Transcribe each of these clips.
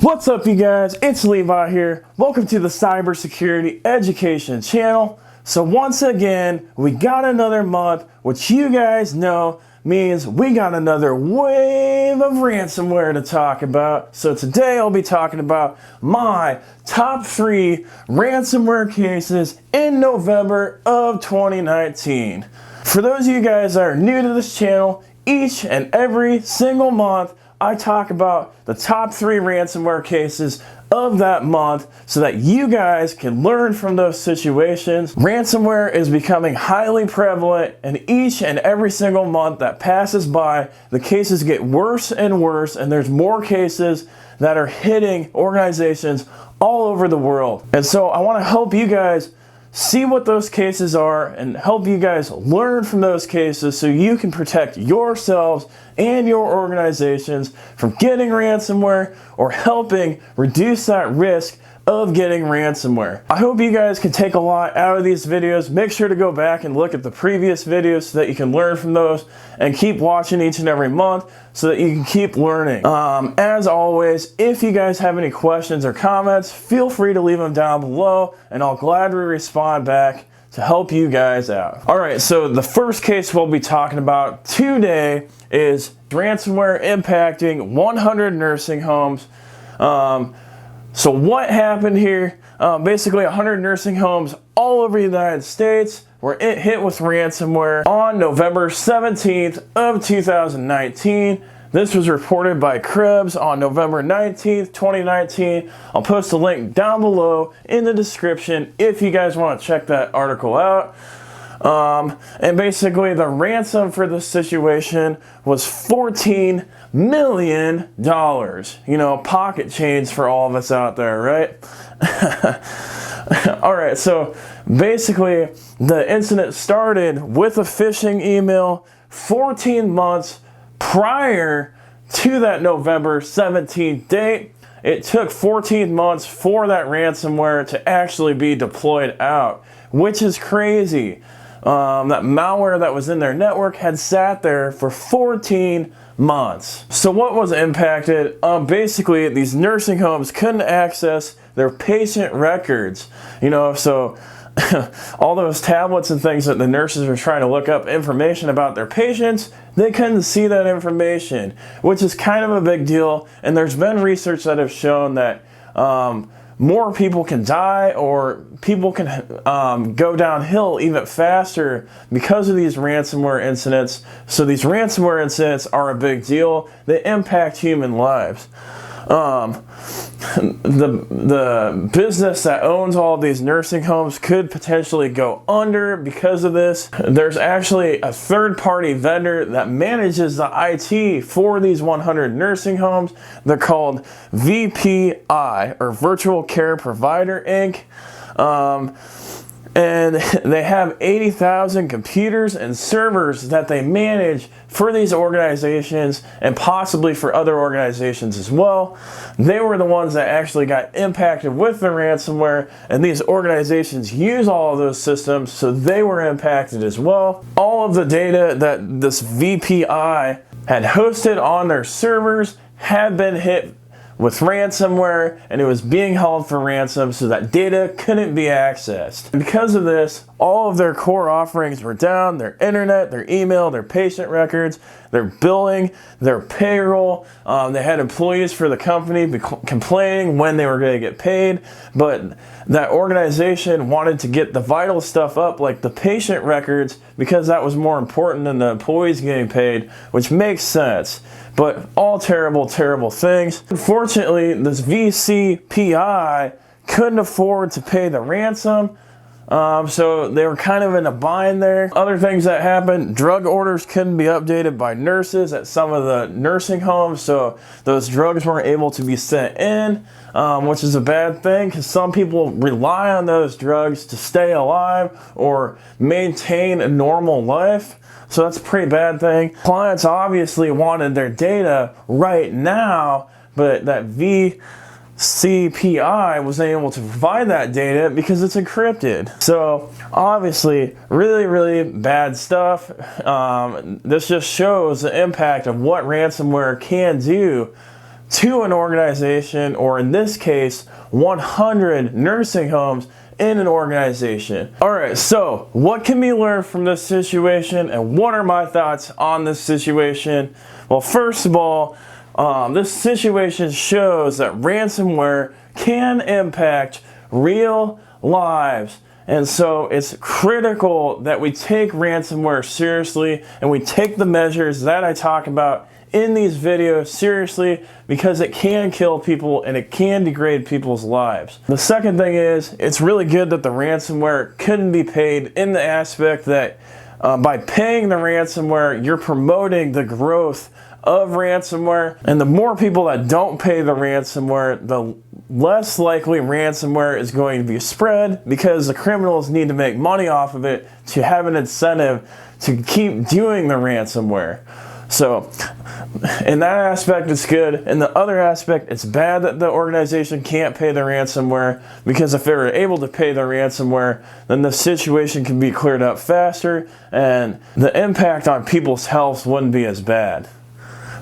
What's up, you guys? It's Levi here. Welcome to the Cybersecurity Education channel. So once again, we got another month, which you guys know means we got another wave of ransomware to talk about. So today I'll be talking about my top 3 ransomware cases in November of 2019. For those of you guys that are new to this channel, each and every single month, I talk about the top 3 ransomware cases of that month so that you guys can learn from those situations. Ransomware is becoming highly prevalent, and each and every single month that passes by, the cases get worse and worse, and there's more cases that are hitting organizations all over the world. And so I want to help you guys see what those cases are and help you guys learn from those cases so you can protect yourselves and your organizations from getting ransomware or helping reduce that risk of getting ransomware. I hope you guys can take a lot out of these videos. Make sure to go back and look at the previous videos so that you can learn from those and keep watching each and every month so that you can keep learning. As always, if you guys have any questions or comments, feel free to leave them down below and I'll gladly respond back to help you guys out. Alright, so the first case we'll be talking about today is ransomware impacting 100 nursing homes. So what happened here? Basically 100 nursing homes all over the United States were hit with ransomware on November 17th of 2019. This was reported by Krebs on November 19th, 2019. I'll post a link down below in the description if you guys want to check that article out. And basically the ransom for this situation was $14 million. You know, pocket change for all of us out there, right? Alright, so basically the incident started with a phishing email 14 months prior to that November 17th date. It took 14 months for that ransomware to actually be deployed out, which is crazy. That malware that was in their network had sat there for 14 months. So what was impacted? Basically, these nursing homes couldn't access their patient records. You know, so all those tablets and things that the nurses were trying to look up information about their patients, they couldn't see that information, which is kind of a big deal. And there's been research that have shown that more people can die or people can go downhill even faster because of these ransomware incidents. So these ransomware incidents are a big deal. They impact human lives. The business that owns all of these nursing homes could potentially go under because of this. There's actually a third-party vendor that manages the IT for these 100 nursing homes. They're called VPI, or Virtual Care Provider Inc. And they have 80,000 computers and servers that they manage for these organizations and possibly for other organizations as well. They were the ones that actually got impacted with the ransomware, and these organizations use all of those systems, so they were impacted as well. All of the data that this VPI had hosted on their servers had been hit with ransomware, and it was being held for ransom, so that data couldn't be accessed. And because of this, all of their core offerings were down: their internet, their email, their patient records, their billing, their payroll. They had employees for the company complaining when they were going to get paid, but that organization wanted to get the vital stuff up, like the patient records, because that was more important than the employees getting paid, which makes sense. But all terrible, terrible things. Unfortunately, this VCPI couldn't afford to pay the ransom, so they were kind of in a bind there. Other things that happened: drug orders couldn't be updated by nurses at some of the nursing homes, so those drugs weren't able to be sent in, which is a bad thing because some people rely on those drugs to stay alive or maintain a normal life. So that's a pretty bad thing. Clients obviously wanted their data right now, but that VCPI wasn't able to provide that data because it's encrypted. So obviously, really, really bad stuff. This just shows the impact of what ransomware can do to an organization, or in this case, 100 nursing homes in an organization. All right, so what can we learn from this situation, and what are my thoughts on this situation? Well, first of all, this situation shows that ransomware can impact real lives. And so it's critical that we take ransomware seriously and we take the measures that I talk about in these videos seriously, because it can kill people and it can degrade people's lives. The second thing is, it's really good that the ransomware couldn't be paid, in the aspect that by paying the ransomware, you're promoting the growth of ransomware, and the more people that don't pay the ransomware, the less likely ransomware is going to be spread, because the criminals need to make money off of it to have an incentive to keep doing the ransomware. So in that aspect, it's good. In the other aspect, it's bad that the organization can't pay the ransomware, because if they were able to pay the ransomware, then the situation can be cleared up faster and the impact on people's health wouldn't be as bad.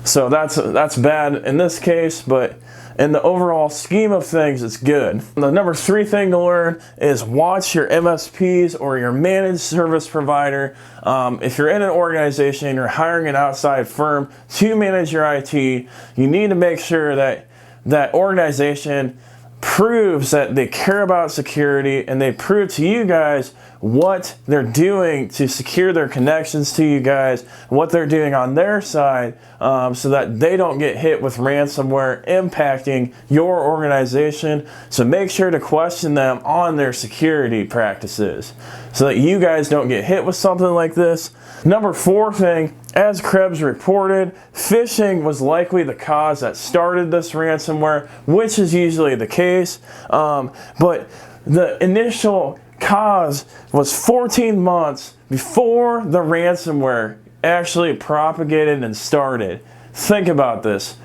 So that's bad in this case, but in the overall scheme of things, it's good. The number 3 thing to learn is watch your MSPs, or your managed service provider. If you're in an organization and you're hiring an outside firm to manage your IT, you need to make sure that that organization proves that they care about security, and they prove to you guys what they're doing to secure their connections to you guys, what they're doing on their side, so that they don't get hit with ransomware impacting your organization. So make sure to question them on their security practices, so that you guys don't get hit with something like this. Number 4 thing, as Krebs reported, phishing was likely the cause that started this ransomware, which is usually the case. But the initial cause was 14 months before the ransomware actually propagated and started. Think about this.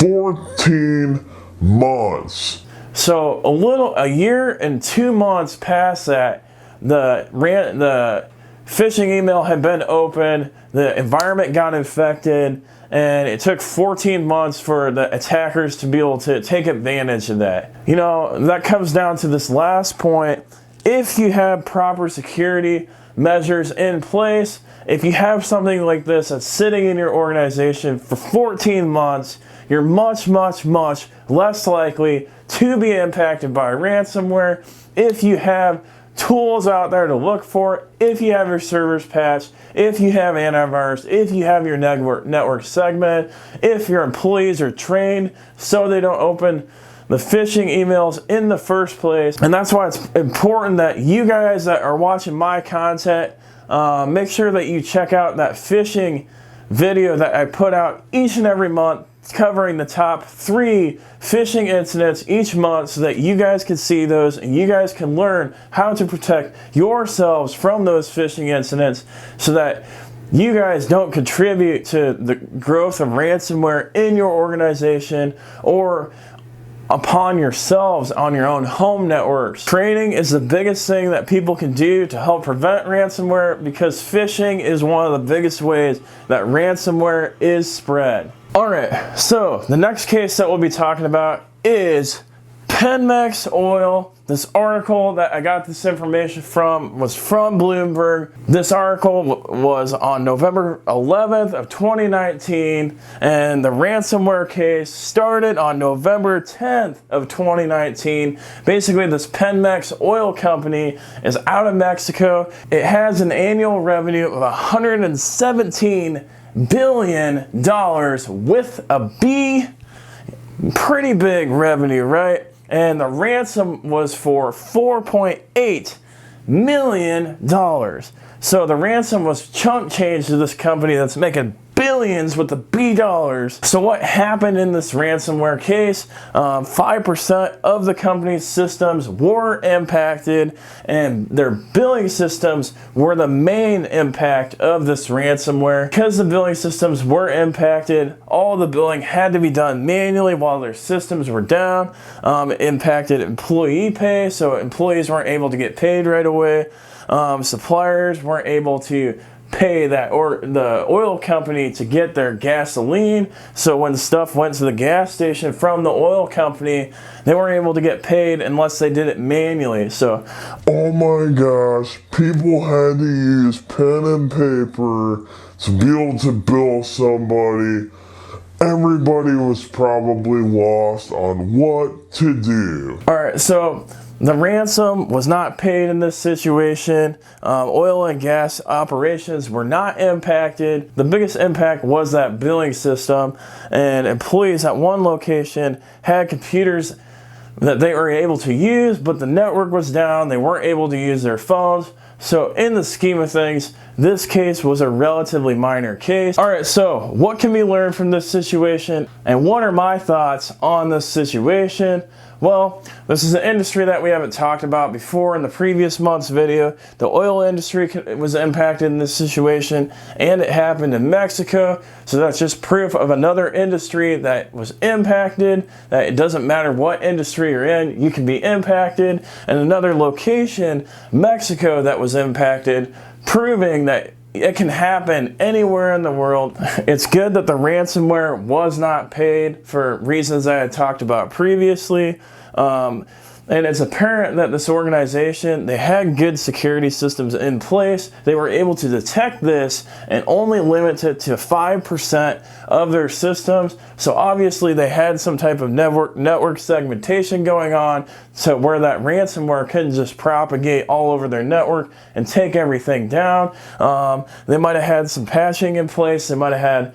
14 months. So a year and 2 months past that, the phishing email had been opened, the environment got infected, and it took 14 months for the attackers to be able to take advantage of that. You know, that comes down to this last point. If you have proper security measures in place, if you have something like this that's sitting in your organization for 14 months, you're much, much, much less likely to be impacted by ransomware. If you have tools out there to look for, if you have your servers patched, if you have antivirus, if you have your network segment, if your employees are trained so they don't open the phishing emails in the first place. And that's why it's important that you guys that are watching my content, make sure that you check out that phishing video that I put out each and every month, covering the top 3 phishing incidents each month, so that you guys can see those and you guys can learn how to protect yourselves from those phishing incidents, so that you guys don't contribute to the growth of ransomware in your organization or upon yourselves on your own home networks. Training is the biggest thing that people can do to help prevent ransomware, because phishing is one of the biggest ways that ransomware is spread. Alright, so the next case that we'll be talking about is Tenmax Oil. This article that I got this information from was from Bloomberg. This article was on November 11th of 2019, and the ransomware case started on November 10th of 2019. Basically, this Tenmax Oil company is out of Mexico. It has an annual revenue of $117 billion with a B. Pretty big revenue, right? And the ransom was for $4.8 million. So the ransom was chunk change to this company that's making billions with the B dollars. So what happened in this ransomware case? 5% of the company's systems were impacted, and their billing systems were the main impact of this ransomware. Because the billing systems were impacted, all the billing had to be done manually while their systems were down. It impacted employee pay, so employees weren't able to get paid right away. Suppliers weren't able to pay the oil company to get their gasoline. So when stuff went to the gas station from the oil company, they weren't able to get paid unless they did it manually. So, oh my gosh, people had to use pen and paper to be able to bill somebody. Everybody was probably lost on what to do. All right, so the ransom was not paid in this situation. Oil and gas operations were not impacted. The biggest impact was that billing system, and employees at one location had computers that they were able to use, but the network was down. They weren't able to use their phones. So in the scheme of things, this case was a relatively minor case. All right, so what can we learn from this situation? And what are my thoughts on this situation? Well, this is an industry that we haven't talked about before in the previous month's video. The oil industry was impacted in this situation, and it happened in Mexico. So that's just proof of another industry that was impacted, that it doesn't matter what industry you're in, you can be impacted. And another location, Mexico, that was impacted, proving that it can happen anywhere in the world. It's good that the ransomware was not paid for reasons I had talked about previously. And it's apparent that this organization, they had good security systems in place. They were able to detect this and only limit it to 5% of their systems. So obviously they had some type of network segmentation going on, so where that ransomware couldn't just propagate all over their network and take everything down. They might have had some patching in place. They might have had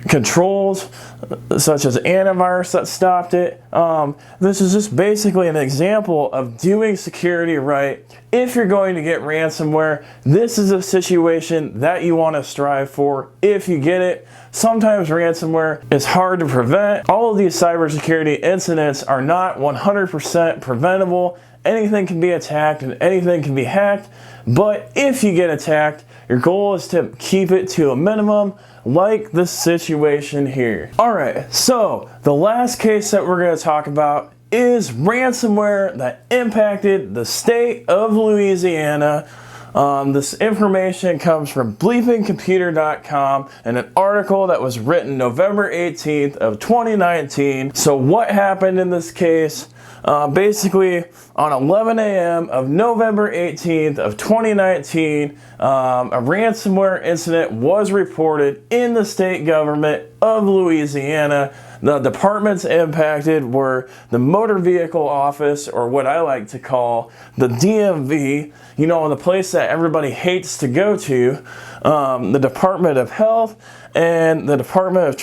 controls such as antivirus that stopped it. This is just basically an example of doing security right. If you're going to get ransomware, this is a situation that you want to strive for if you get it. Sometimes ransomware is hard to prevent. All of these cybersecurity incidents are not 100% preventable. Anything can be attacked and anything can be hacked, but if you get attacked, your goal is to keep it to a minimum, like this situation here. All right, so the last case that we're going to talk about is ransomware that impacted the state of Louisiana. This information comes from bleepingcomputer.com and an article that was written November 18th of 2019. So what happened in this case? Basically, on 11 a.m. of November 18th of 2019, a ransomware incident was reported in the state government of Louisiana. The departments impacted were the Motor Vehicle Office, or what I like to call the DMV, you know, the place that everybody hates to go to, the Department of Health, and the Department of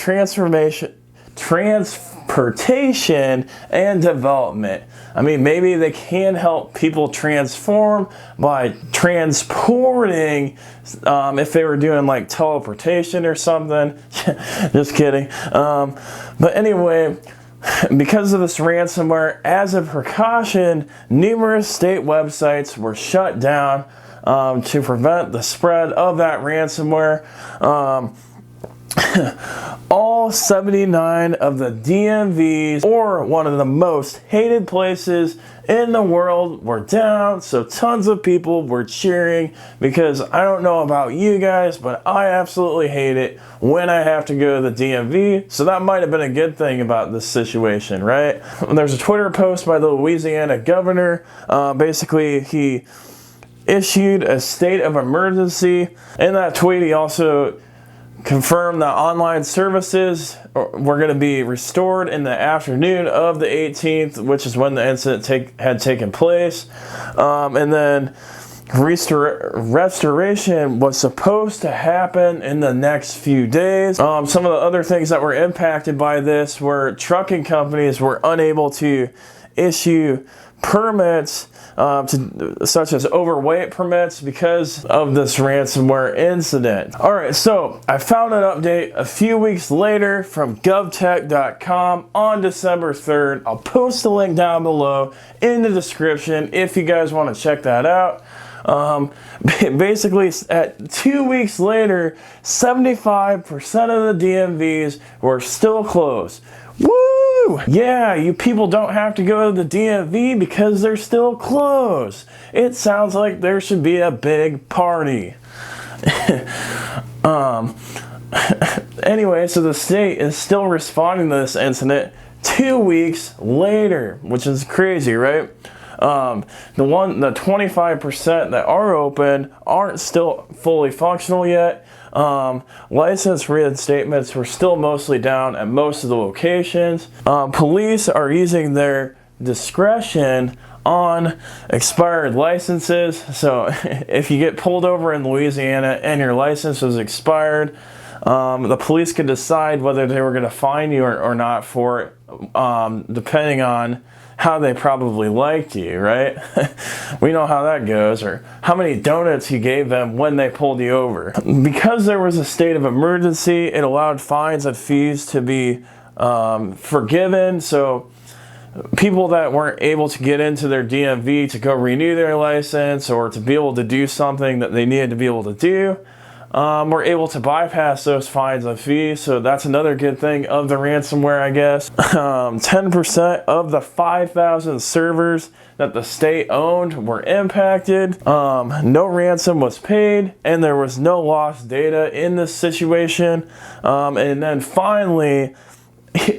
Transportation and Development. I mean, maybe they can help people transform by transporting, if they were doing like teleportation or something. Just kidding. But anyway, because of this ransomware, as a precaution, numerous state websites were shut down to prevent the spread of that ransomware. All 79 of the DMVs, or one of the most hated places in the world, were down. So tons of people were cheering, because I don't know about you guys, but I absolutely hate it when I have to go to the DMV. So that might have been a good thing about this situation, right? There's a Twitter post by the Louisiana governor. Basically, he issued a state of emergency. In that tweet, he also confirmed that online services were going to be restored in the afternoon of the 18th, which is when the incident had taken place. And then restoration was supposed to happen in the next few days. Some of the other things that were impacted by this were trucking companies were unable to issue permits, such as overweight permits, because of this ransomware incident. All right, so I found an update a few weeks later from govtech.com on December 3rd. I'll post the link down below in the description if you guys want to check that out. Basically, at 2 weeks later, 75% of the DMVs were still closed. Woo! Woo! Yeah, you people don't have to go to the DMV because they're still closed. It sounds like there should be a big party. Anyway, so the state is still responding to this incident 2 weeks later, which is crazy, right? The 25% that are open aren't still fully functional yet. License reinstatements were still mostly down at most of the locations. Police are using their discretion on expired licenses. So if you get pulled over in Louisiana and your license was expired, the police could decide whether they were going to fine you or not for it, depending on how they probably liked you, right? We know how that goes, or how many donuts you gave them when they pulled you over. Because there was a state of emergency, it allowed fines and fees to be forgiven. So people that weren't able to get into their DMV to go renew their license or to be able to do something that they needed to be able to do, were able to bypass those fines and fees. So that's another good thing of the ransomware, I guess. 10% of the 5,000 servers that the state owned were impacted. No ransom was paid, and there was no lost data in this situation. And then finally,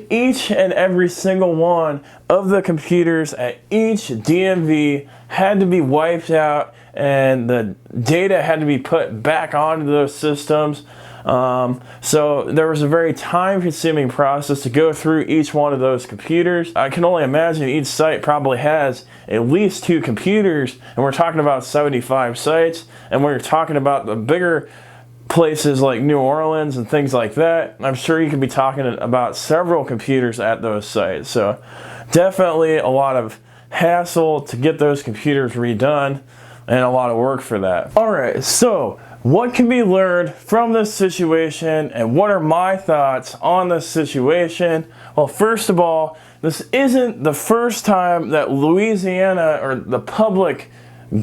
each and every single one of the computers at each DMV had to be wiped out, and the data had to be put back onto those systems. So there was a very time-consuming process to go through each one of those computers. I can only imagine each site probably has at least 2 computers, and we're talking about 75 sites, and we're talking about the bigger places like New Orleans and things like that. I'm sure you could be talking about several computers at those sites. So definitely a lot of hassle to get those computers redone, and a lot of work for that. All right, so what can be learned from this situation, and what are my thoughts on this situation? Well, first of all, this isn't the first time that Louisiana, or the public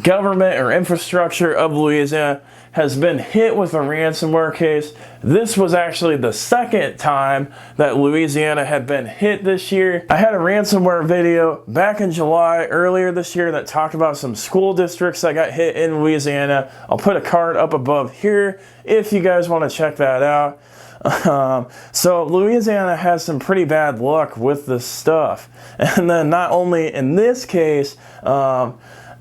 government or infrastructure of Louisiana, has been hit with a ransomware case. This was actually the second time that Louisiana had been hit this year. I had a ransomware video back in July earlier this year that talked about some school districts that got hit in Louisiana. I'll put a card up above here if you guys want to check that out. So Louisiana has some pretty bad luck with this stuff. And then not only in this case,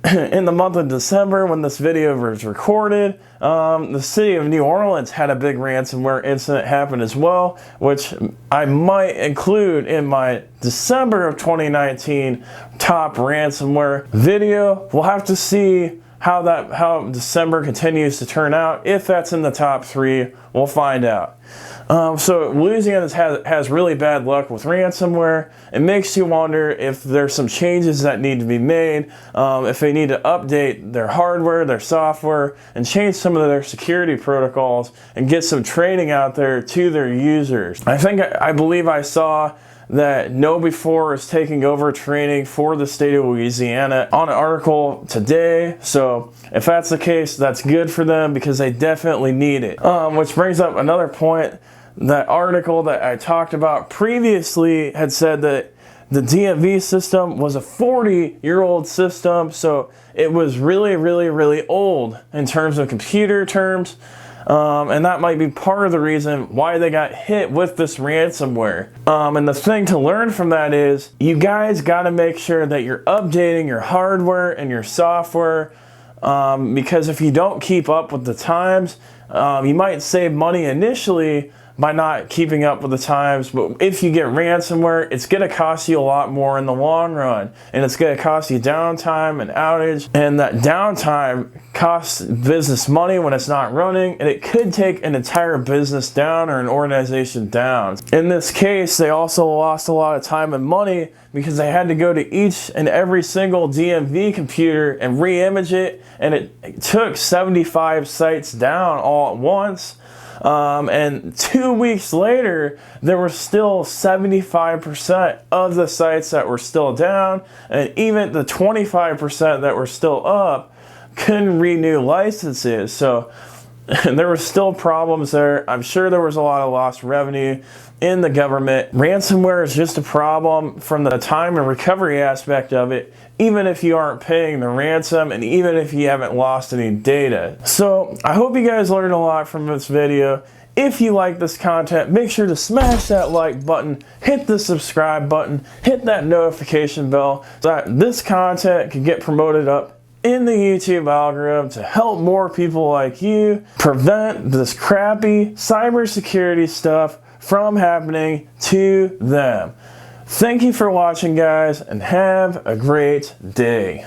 in the month of December, when this video was recorded, the city of New Orleans had a big ransomware incident happen as well, which I might include in my December of 2019 top ransomware video. We'll have to see how December continues to turn out. If that's in the top 3, we'll find out. So Louisiana has really bad luck with ransomware. It makes you wonder if there's some changes that need to be made, if they need to update their hardware, their software, and change some of their security protocols and get some training out there to their users. I believe I saw that KnowBe4 is taking over training for the state of Louisiana on an article today. So if that's the case, that's good for them because they definitely need it. Which brings up another point. That article that I talked about previously had said that the DMV system was a 40-year-old system, so it was really, really, really old in terms of computer terms, and that might be part of the reason why they got hit with this ransomware. And the thing to learn from that is you guys got to make sure that you're updating your hardware and your software, because if you don't keep up with the times, you might save money initially by not keeping up with the times, but if you get ransomware, it's going to cost you a lot more in the long run, and it's going to cost you downtime and outage, and that downtime costs business money when it's not running, and it could take an entire business down or an organization down. In this case, they also lost a lot of time and money because they had to go to each and every single DMV computer and re-image it, and it took 75 sites down all at once. And 2 weeks later, there were still 75% of the sites that were still down, and even the 25% that were still up couldn't renew licenses. So and there were still problems there. I'm sure there was a lot of lost revenue in the government. Ransomware is just a problem from the time and recovery aspect of it, even if you aren't paying the ransom and even if you haven't lost any data. So I hope you guys learned a lot from this video. If you like this content, make sure to smash that like button, hit the subscribe button, hit that notification bell so that this content can get promoted up in the YouTube algorithm to help more people like you prevent this crappy cybersecurity stuff from happening to them. Thank you for watching, guys, and have a great day.